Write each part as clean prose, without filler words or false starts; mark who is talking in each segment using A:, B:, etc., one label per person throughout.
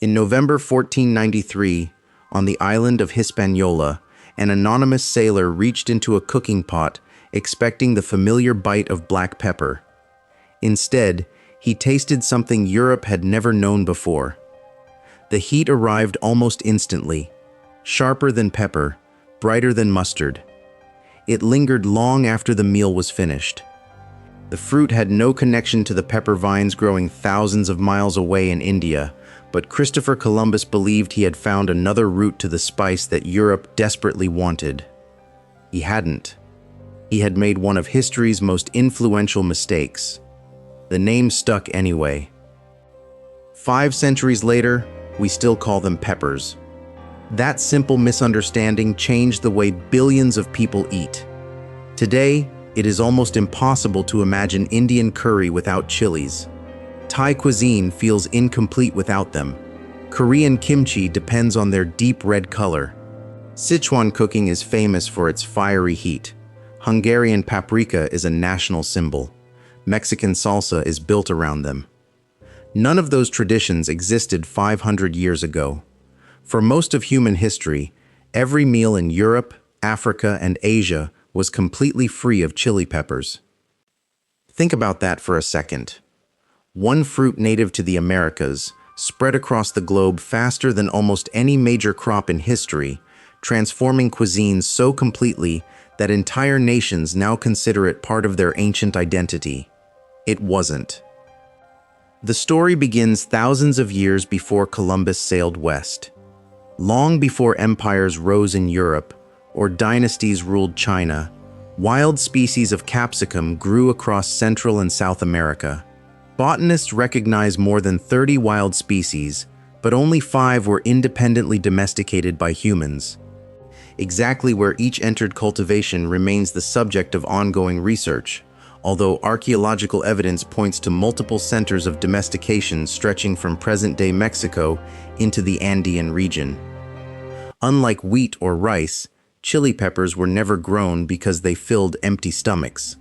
A: In November 1493, on the island of Hispaniola, an anonymous sailor reached into a cooking pot, expecting the familiar bite of black pepper. Instead, he tasted something Europe had never known before. The heat arrived almost instantly, sharper than pepper, brighter than mustard. It lingered long after the meal was finished. The fruit had no connection to the pepper vines growing thousands of miles away in India, but Christopher Columbus believed he had found another route to the spice that Europe desperately wanted. He hadn't. He had made one of history's most influential mistakes. The name stuck anyway. 5 centuries later, we still call them peppers. That simple misunderstanding changed the way billions of people eat. Today, it is almost impossible to imagine Indian curry without chilies. Thai cuisine feels incomplete without them. Korean kimchi depends on their deep red color. Sichuan cooking is famous for its fiery heat. Hungarian paprika is a national symbol. Mexican salsa is built around them. None of those traditions existed 500 years ago. For most of human history, every meal in Europe, Africa, and Asia was completely free of chili peppers. Think about that for a second. One fruit native to the Americas spread across the globe faster than almost any major crop in history, transforming cuisines so completely that entire nations now consider it part of their ancient identity. It wasn't. The story begins thousands of years before Columbus sailed west. Long before empires rose in Europe or dynasties ruled China, wild species of capsicum grew across Central and South America. Botanists recognize more than 30 wild species, but only 5 were independently domesticated by humans. Exactly where each entered cultivation remains the subject of ongoing research, although archaeological evidence points to multiple centers of domestication stretching from present-day Mexico into the Andean region. Unlike wheat or rice, chili peppers were never grown because they filled empty stomachs.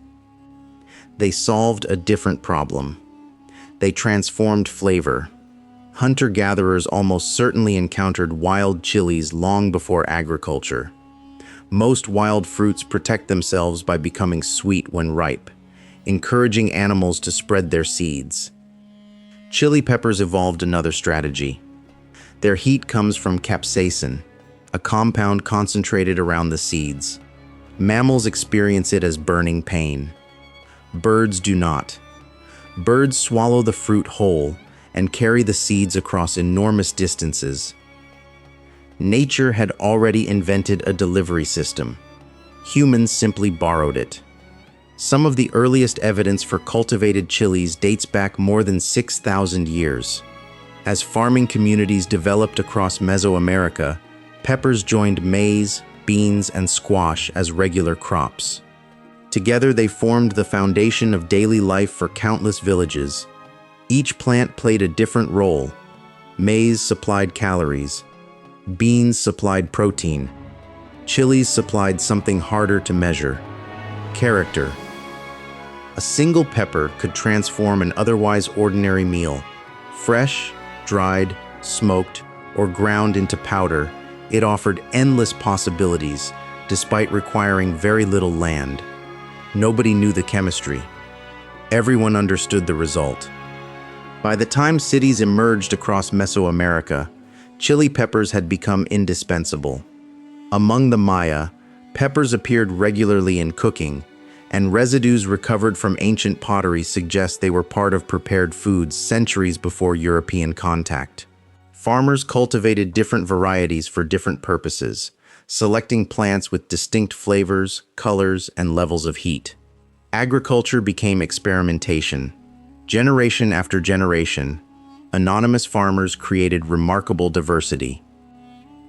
A: They solved a different problem. They transformed flavor. Hunter-gatherers almost certainly encountered wild chilies long before agriculture. Most wild fruits protect themselves by becoming sweet when ripe, encouraging animals to spread their seeds. Chili peppers evolved another strategy. Their heat comes from capsaicin, a compound concentrated around the seeds. Mammals experience it as burning pain. Birds do not. Birds swallow the fruit whole and carry the seeds across enormous distances. Nature had already invented a delivery system. Humans simply borrowed it. Some of the earliest evidence for cultivated chilies dates back more than 6,000 years. As farming communities developed across Mesoamerica, peppers joined maize, beans, and squash as regular crops. Together they formed the foundation of daily life for countless villages. Each plant played a different role. Maize supplied calories. Beans supplied protein. Chilies supplied something harder to measure: character. A single pepper could transform an otherwise ordinary meal. Fresh, dried, smoked, or ground into powder, it offered endless possibilities, despite requiring very little land. Nobody knew the chemistry. Everyone understood the result. By the time cities emerged across Mesoamerica, chili peppers had become indispensable. Among the Maya, peppers appeared regularly in cooking, and residues recovered from ancient pottery suggest they were part of prepared foods centuries before European contact. Farmers cultivated different varieties for different purposes, selecting plants with distinct flavors, colors, and levels of heat. Agriculture became experimentation. Generation after generation, anonymous farmers created remarkable diversity.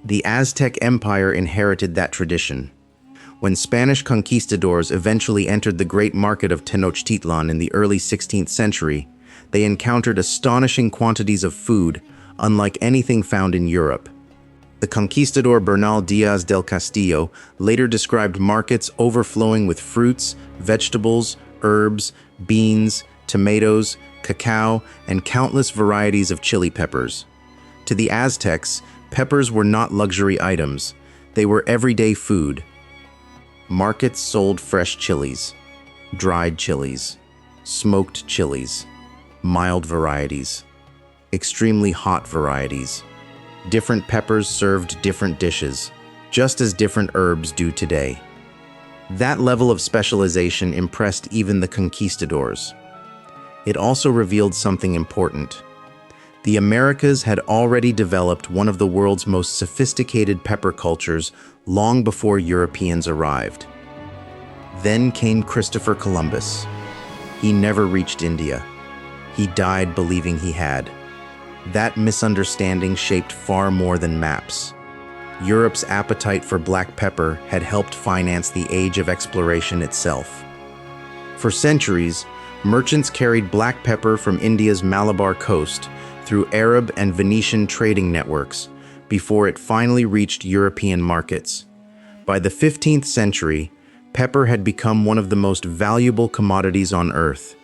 A: The Aztec Empire inherited that tradition. When Spanish conquistadors eventually entered the great market of Tenochtitlan in the early 16th century, they encountered astonishing quantities of food, unlike anything found in Europe. The conquistador Bernal Diaz del Castillo later described markets overflowing with fruits, vegetables, herbs, beans, tomatoes, cacao, and countless varieties of chili peppers. To the Aztecs, peppers were not luxury items. They were everyday food. Markets sold fresh chilies, dried chilies, smoked chilies, mild varieties, extremely hot varieties. Different peppers served different dishes, just as different herbs do today. That level of specialization impressed even the conquistadors. It also revealed something important. The Americas had already developed one of the world's most sophisticated pepper cultures long before Europeans arrived. Then came Christopher Columbus. He never reached India. He died believing he had. That misunderstanding shaped far more than maps. Europe's appetite for black pepper had helped finance the age of exploration itself. For centuries, merchants carried black pepper from India's Malabar coast through Arab and Venetian trading networks before it finally reached European markets. By the 15th century, pepper had become one of the most valuable commodities on Earth.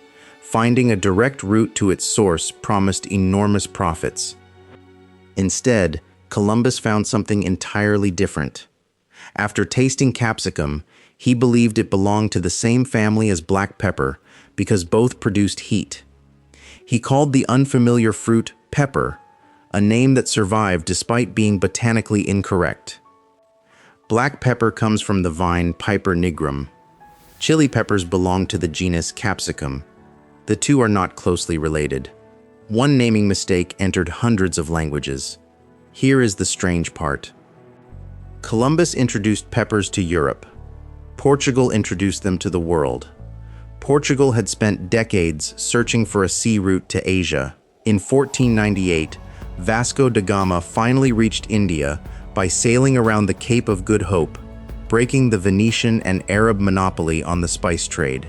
A: Finding a direct route to its source promised enormous profits. Instead, Columbus found something entirely different. After tasting capsicum, he believed it belonged to the same family as black pepper because both produced heat. He called the unfamiliar fruit pepper, a name that survived despite being botanically incorrect. Black pepper comes from the vine Piper nigrum. Chili peppers belong to the genus capsicum. The two are not closely related. One naming mistake entered hundreds of languages. Here is the strange part. Columbus introduced peppers to Europe. Portugal introduced them to the world. Portugal had spent decades searching for a sea route to Asia. In 1498, Vasco da Gama finally reached India by sailing around the Cape of Good Hope, breaking the Venetian and Arab monopoly on the spice trade.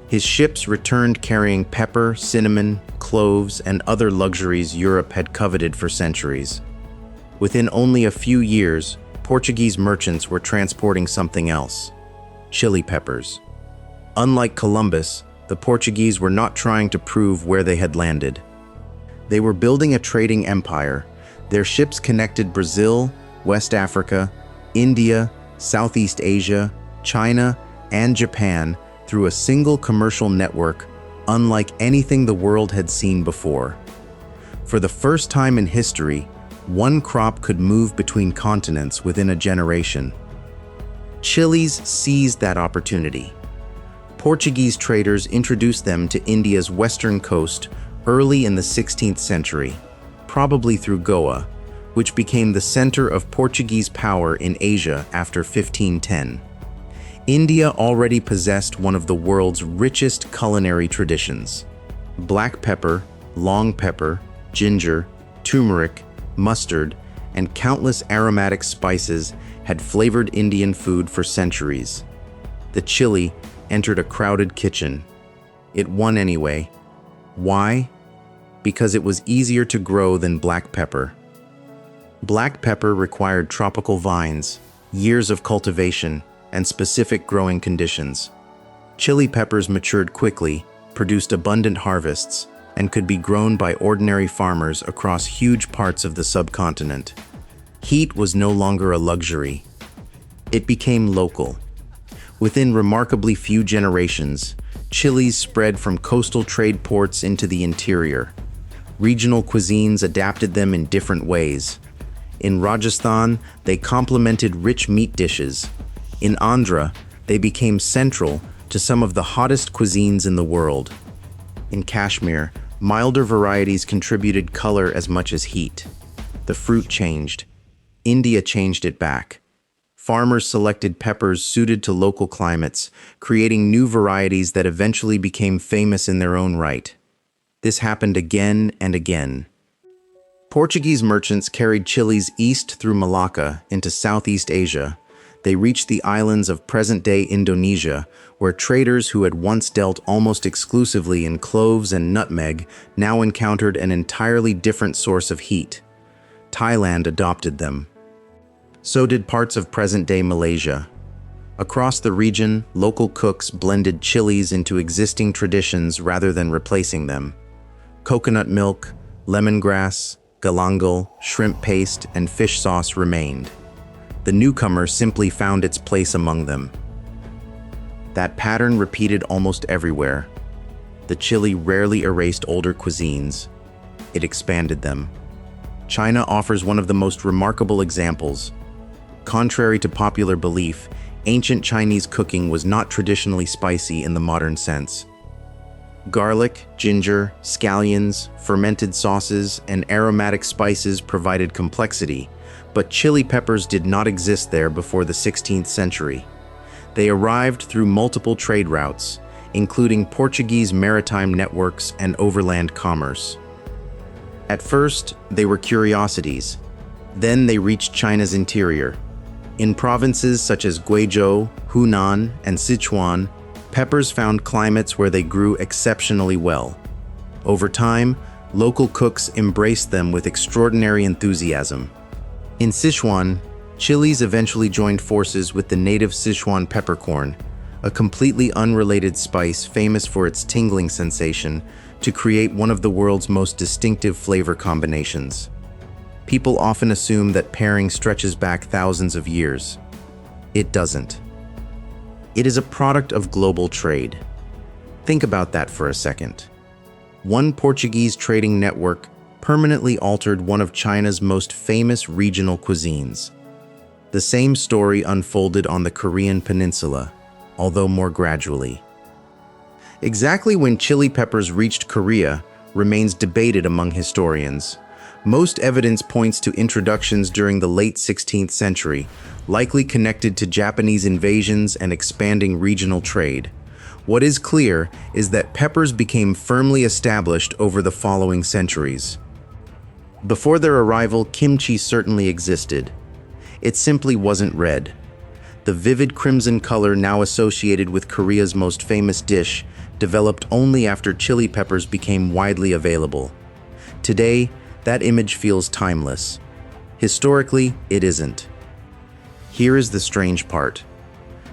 A: His ships returned carrying pepper, cinnamon, cloves, and other luxuries Europe had coveted for centuries. Within only a few years, Portuguese merchants were transporting something else: chili peppers. Unlike Columbus, the Portuguese were not trying to prove where they had landed. They were building a trading empire. Their ships connected Brazil, West Africa, India, Southeast Asia, China, and Japan through a single commercial network unlike anything the world had seen before. For the first time in history, one crop could move between continents within a generation. Chilies seized that opportunity. Portuguese traders introduced them to India's western coast early in the 16th century, probably through Goa, which became the center of Portuguese power in Asia after 1510. India already possessed one of the world's richest culinary traditions. Black pepper, long pepper, ginger, turmeric, mustard, and countless aromatic spices had flavored Indian food for centuries. The chili entered a crowded kitchen. It won anyway. Why? Because it was easier to grow than black pepper. Black pepper required tropical vines, years of cultivation, and specific growing conditions. Chili peppers matured quickly, produced abundant harvests, and could be grown by ordinary farmers across huge parts of the subcontinent. Heat was no longer a luxury. It became local. Within remarkably few generations, chilies spread from coastal trade ports into the interior. Regional cuisines adapted them in different ways. In Rajasthan, they complemented rich meat dishes. In Andhra, they became central to some of the hottest cuisines in the world. In Kashmir, milder varieties contributed color as much as heat. The fruit changed. India changed it back. Farmers selected peppers suited to local climates, creating new varieties that eventually became famous in their own right. This happened again and again. Portuguese merchants carried chilies east through Malacca into Southeast Asia. They reached the islands of present-day Indonesia, where traders who had once dealt almost exclusively in cloves and nutmeg now encountered an entirely different source of heat. Thailand adopted them. So did parts of present-day Malaysia. Across the region, local cooks blended chilies into existing traditions rather than replacing them. Coconut milk, lemongrass, galangal, shrimp paste, and fish sauce remained. The newcomer simply found its place among them. That pattern repeated almost everywhere. The chili rarely erased older cuisines. It expanded them. China offers one of the most remarkable examples. Contrary to popular belief, ancient Chinese cooking was not traditionally spicy in the modern sense. Garlic, ginger, scallions, fermented sauces, and aromatic spices provided complexity, but chili peppers did not exist there before the 16th century. They arrived through multiple trade routes, including Portuguese maritime networks and overland commerce. At first, they were curiosities. Then they reached China's interior. In provinces such as Guizhou, Hunan, and Sichuan, peppers found climates where they grew exceptionally well. Over time, local cooks embraced them with extraordinary enthusiasm. In Sichuan, chilies eventually joined forces with the native Sichuan peppercorn, a completely unrelated spice famous for its tingling sensation, to create one of the world's most distinctive flavor combinations. People often assume that pairing stretches back thousands of years. It doesn't. It is a product of global trade. Think about that for a second. One Portuguese trading network permanently altered one of China's most famous regional cuisines. The same story unfolded on the Korean peninsula, although more gradually. Exactly when chili peppers reached Korea remains debated among historians. Most evidence points to introductions during the late 16th century, likely connected to Japanese invasions and expanding regional trade. What is clear is that peppers became firmly established over the following centuries. Before their arrival, kimchi certainly existed. It simply wasn't red. The vivid crimson color now associated with Korea's most famous dish developed only after chili peppers became widely available. Today, that image feels timeless. Historically, it isn't. Here is the strange part.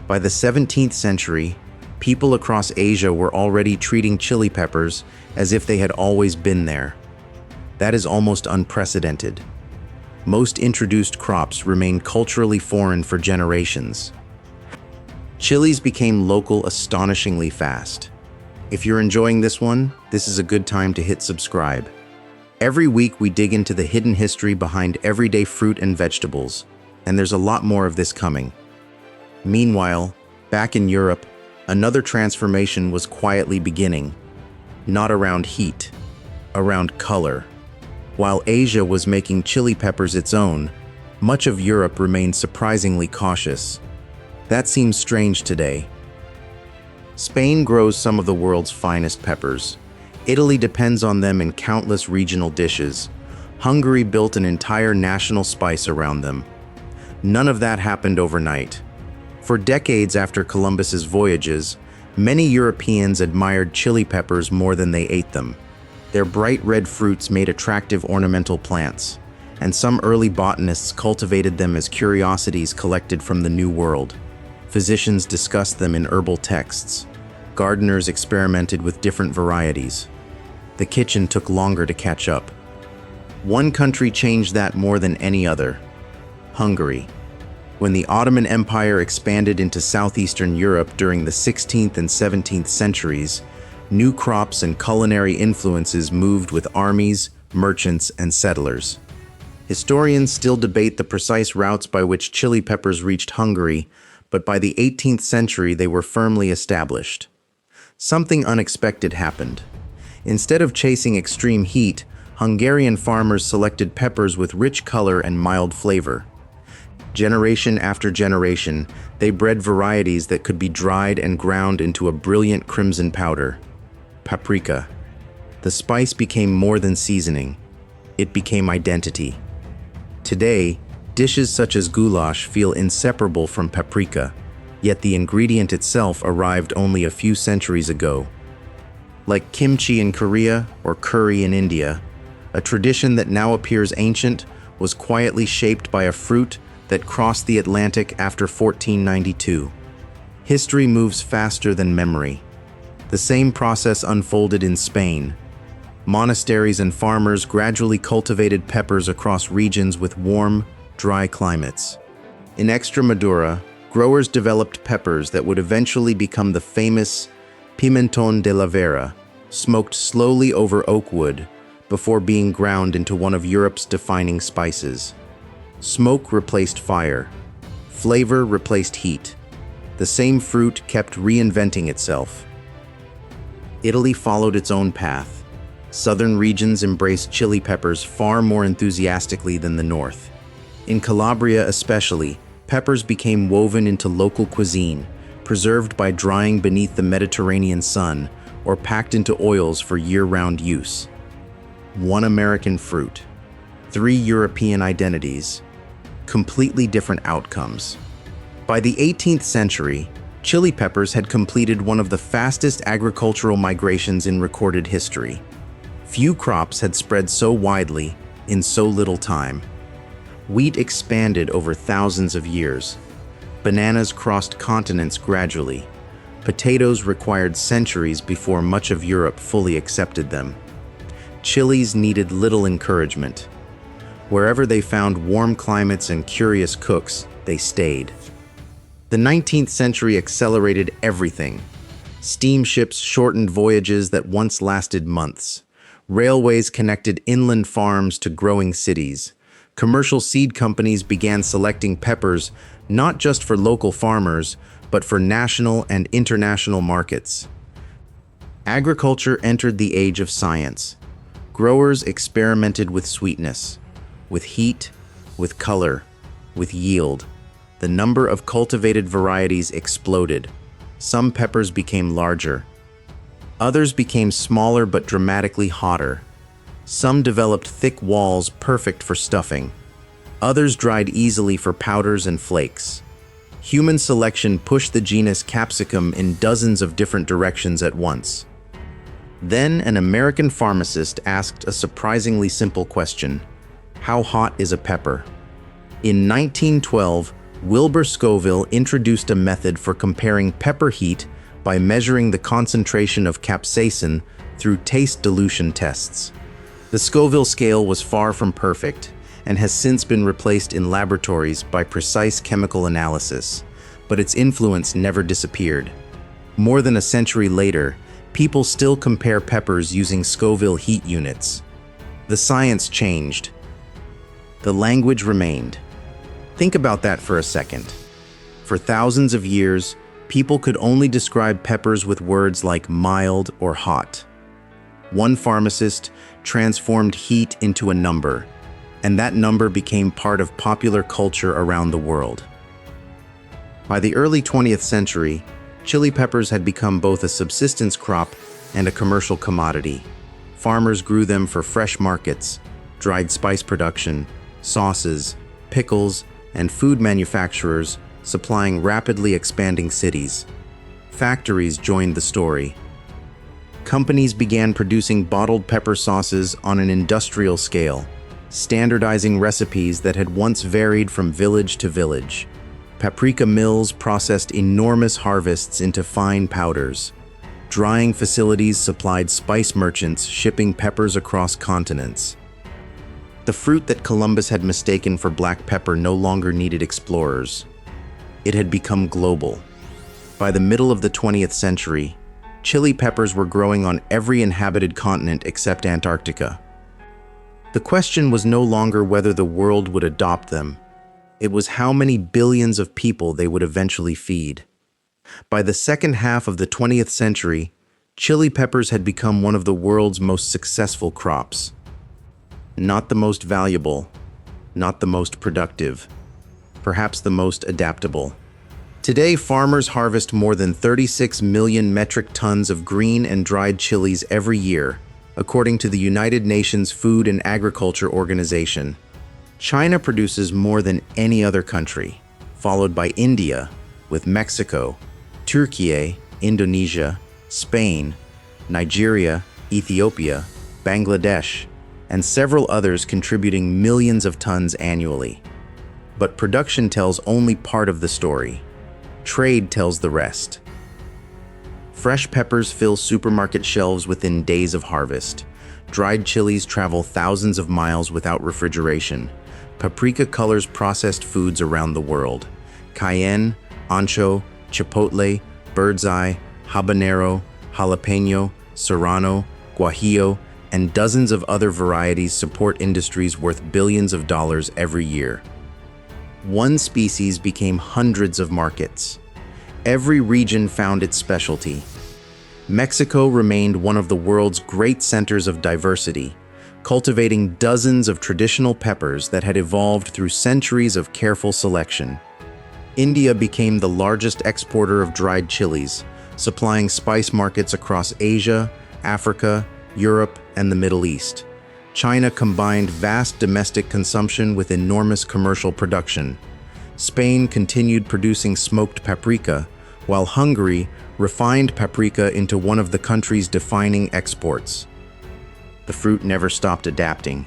A: By the 17th century, people across Asia were already treating chili peppers as if they had always been there. That is almost unprecedented. Most introduced crops remain culturally foreign for generations. Chilies became local astonishingly fast. If you're enjoying this one, this is a good time to hit subscribe. Every week we dig into the hidden history behind everyday fruit and vegetables, and there's a lot more of this coming. Meanwhile, back in Europe, another transformation was quietly beginning. Not around heat, around color. While Asia was making chili peppers its own, much of Europe remained surprisingly cautious. That seems strange today. Spain grows some of the world's finest peppers. Italy depends on them in countless regional dishes. Hungary built an entire national spice around them. None of that happened overnight. For decades after Columbus's voyages, many Europeans admired chili peppers more than they ate them. Their bright red fruits made attractive ornamental plants, and some early botanists cultivated them as curiosities collected from the New World. Physicians discussed them in herbal texts. Gardeners experimented with different varieties. The kitchen took longer to catch up. One country changed that more than any other: Hungary. When the Ottoman Empire expanded into southeastern Europe during the 16th and 17th centuries, new crops and culinary influences moved with armies, merchants, and settlers. Historians still debate the precise routes by which chili peppers reached Hungary, but by the 18th century they were firmly established. Something unexpected happened. Instead of chasing extreme heat, Hungarian farmers selected peppers with rich color and mild flavor. Generation after generation, they bred varieties that could be dried and ground into a brilliant crimson powder. Paprika. The spice became more than seasoning. It became identity. Today, dishes such as goulash feel inseparable from paprika, yet the ingredient itself arrived only a few centuries ago. Like kimchi in Korea or curry in India, a tradition that now appears ancient was quietly shaped by a fruit that crossed the Atlantic after 1492. History moves faster than memory. The same process unfolded in Spain. Monasteries and farmers gradually cultivated peppers across regions with warm, dry climates. In Extremadura, growers developed peppers that would eventually become the famous pimentón de la vera, smoked slowly over oak wood before being ground into one of Europe's defining spices. Smoke replaced fire. Flavor replaced heat. The same fruit kept reinventing itself. Italy followed its own path. Southern regions embraced chili peppers far more enthusiastically than the north. In Calabria especially, peppers became woven into local cuisine, preserved by drying beneath the Mediterranean sun or packed into oils for year-round use. One American fruit, three European identities, completely different outcomes. By the 18th century, chili peppers had completed one of the fastest agricultural migrations in recorded history. Few crops had spread so widely in so little time. Wheat expanded over thousands of years. Bananas crossed continents gradually. Potatoes required centuries before much of Europe fully accepted them. Chilies needed little encouragement. Wherever they found warm climates and curious cooks, they stayed. The 19th century accelerated everything. Steamships shortened voyages that once lasted months. Railways connected inland farms to growing cities. Commercial seed companies began selecting peppers not just for local farmers, but for national and international markets. Agriculture entered the age of science. Growers experimented with sweetness, with heat, with color, with yield. The number of cultivated varieties exploded. Some peppers became larger. Others became smaller but dramatically hotter. Some developed thick walls perfect for stuffing. Others dried easily for powders and flakes. Human selection pushed the genus capsicum in dozens of different directions at once. Then an American pharmacist asked a surprisingly simple question: how hot is a pepper? In 1912, Wilbur Scoville introduced a method for comparing pepper heat by measuring the concentration of capsaicin through taste dilution tests. The Scoville scale was far from perfect and has since been replaced in laboratories by precise chemical analysis, but its influence never disappeared. More than a century later, people still compare peppers using Scoville heat units. The science changed. The language remained. Think about that for a second. For thousands of years, people could only describe peppers with words like mild or hot. One pharmacist transformed heat into a number, and that number became part of popular culture around the world. By the early 20th century, chili peppers had become both a subsistence crop and a commercial commodity. Farmers grew them for fresh markets, dried spice production, sauces, pickles, and food manufacturers supplying rapidly expanding cities. Factories joined the story. Companies began producing bottled pepper sauces on an industrial scale, standardizing recipes that had once varied from village to village. Paprika mills processed enormous harvests into fine powders. Drying facilities supplied spice merchants shipping peppers across continents. The fruit that Columbus had mistaken for black pepper no longer needed explorers. It had become global. By the middle of the 20th century, chili peppers were growing on every inhabited continent except Antarctica. The question was no longer whether the world would adopt them. It was how many billions of people they would eventually feed. By the second half of the 20th century, chili peppers had become one of the world's most successful crops. Not the most valuable, not the most productive, perhaps the most adaptable. Today, farmers harvest more than 36 million metric tons of green and dried chilies every year, according to the United Nations Food and Agriculture Organization. China produces more than any other country, followed by India, with Mexico, Turkey, Indonesia, Spain, Nigeria, Ethiopia, Bangladesh, and several others contributing millions of tons annually. But production tells only part of the story. Trade tells the rest. Fresh peppers fill supermarket shelves within days of harvest. dried chilies travel thousands of miles without refrigeration. Paprika colors processed foods around the world. Cayenne, ancho, chipotle, bird's eye, habanero, jalapeno, serrano, guajillo, and dozens of other varieties support industries worth billions of dollars every year. One species became hundreds of markets. Every region found its specialty. Mexico remained one of the world's great centers of diversity, cultivating dozens of traditional peppers that had evolved through centuries of careful selection. India became the largest exporter of dried chilies, supplying spice markets across Asia, Africa, Europe, and the Middle East. China combined vast domestic consumption with enormous commercial production. Spain continued producing smoked paprika, while Hungary refined paprika into one of the country's defining exports. The fruit never stopped adapting.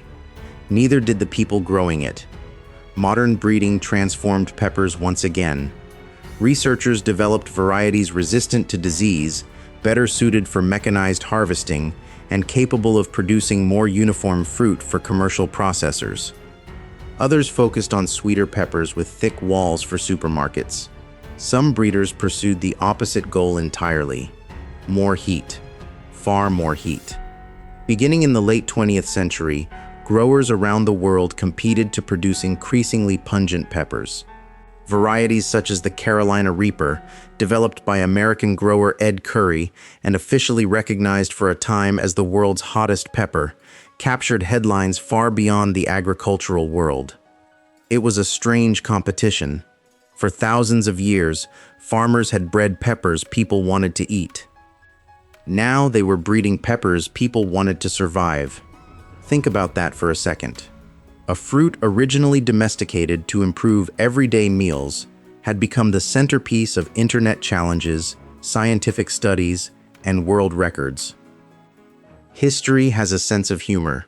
A: Neither did the people growing it. Modern breeding transformed peppers once again. Researchers developed varieties resistant to disease, better suited for mechanized harvesting, and capable of producing more uniform fruit for commercial processors. Others focused on sweeter peppers with thick walls for supermarkets. Some breeders pursued the opposite goal entirely: more heat, far more heat. Beginning in the late 20th century, growers around the world competed to produce increasingly pungent peppers. Varieties such as the Carolina Reaper, developed by American grower Ed Curry and officially recognized for a time as the world's hottest pepper, captured headlines far beyond the agricultural world. It was a strange competition. For thousands of years, farmers had bred peppers people wanted to eat. Now they were breeding peppers people wanted to survive. Think about that for a second. A fruit originally domesticated to improve everyday meals had become the centerpiece of internet challenges, scientific studies, and world records. History has a sense of humor,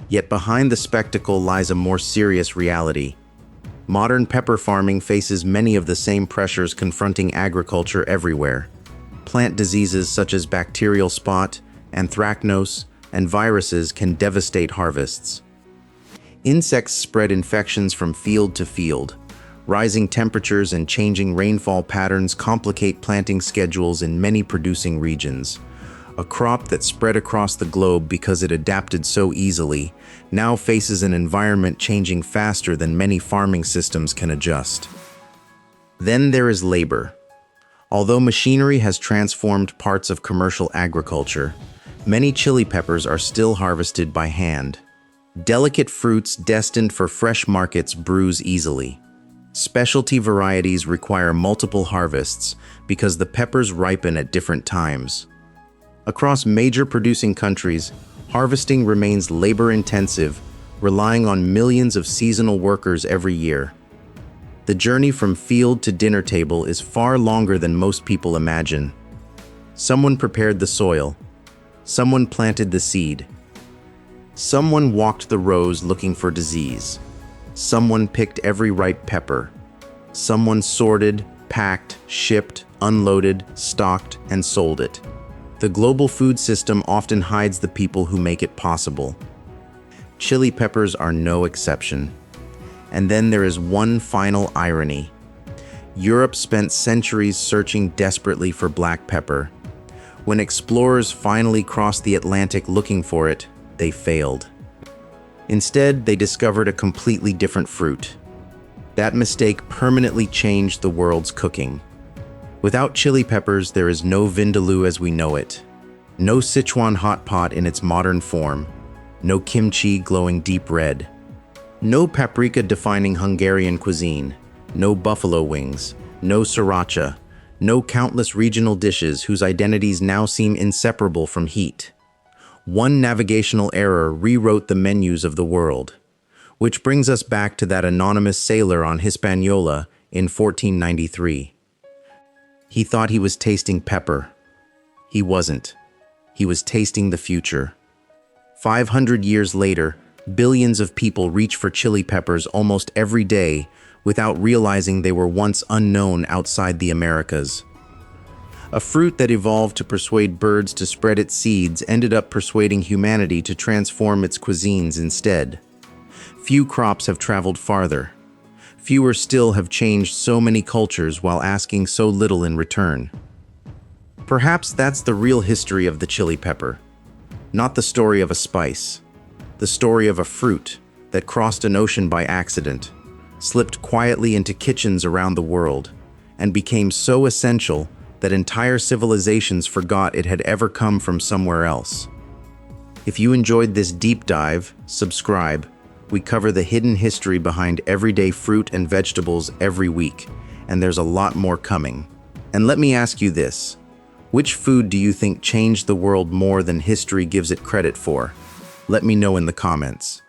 A: yet behind the spectacle lies a more serious reality. Modern pepper farming faces many of the same pressures confronting agriculture everywhere. Plant diseases such as bacterial spot, anthracnose, and viruses can devastate harvests. Insects spread infections from field to field. Rising temperatures and changing rainfall patterns complicate planting schedules in many producing regions. A crop that spread across the globe because it adapted so easily now faces an environment changing faster than many farming systems can adjust. Then there is labor. Although machinery has transformed parts of commercial agriculture, many chili peppers are still harvested by hand. Delicate fruits destined for fresh markets bruise easily. Specialty varieties require multiple harvests because the peppers ripen at different times. Across major producing countries, harvesting remains labor-intensive, relying on millions of seasonal workers every year. The journey from field to dinner table is far longer than most people imagine. Someone prepared the soil. Someone planted the seed. Someone walked the rows looking for disease. Someone picked every ripe pepper. Someone sorted, packed, shipped, unloaded, stocked, and sold it. The global food system often hides the people who make it possible. Chili peppers are no exception. And then there is one final irony. Europe spent centuries searching desperately for black pepper. When explorers finally crossed the Atlantic looking for it, they failed. Instead, they discovered a completely different fruit. That mistake permanently changed the world's cooking. Without chili peppers, there is no vindaloo as we know it. No Sichuan hot pot in its modern form. No kimchi glowing deep red. No paprika defining Hungarian cuisine. No buffalo wings. No sriracha. No countless regional dishes whose identities now seem inseparable from heat. One navigational error rewrote the menus of the world. Which brings us back to that anonymous sailor on Hispaniola in 1493. He thought he was tasting pepper. He wasn't. He was tasting the future. 500 years later, billions of people reach for chili peppers almost every day without realizing they were once unknown outside the Americas. A fruit that evolved to persuade birds to spread its seeds ended up persuading humanity to transform its cuisines instead. Few crops have traveled farther. Fewer still have changed so many cultures while asking so little in return. Perhaps that's the real history of the chili pepper. Not the story of a spice. The story of a fruit that crossed an ocean by accident, slipped quietly into kitchens around the world, and became so essential that entire civilizations forgot it had ever come from somewhere else. If you enjoyed this deep dive, subscribe. We cover the hidden history behind everyday fruit and vegetables every week, and there's a lot more coming. And let me ask you this: which food do you think changed the world more than history gives it credit for? Let me know in the comments.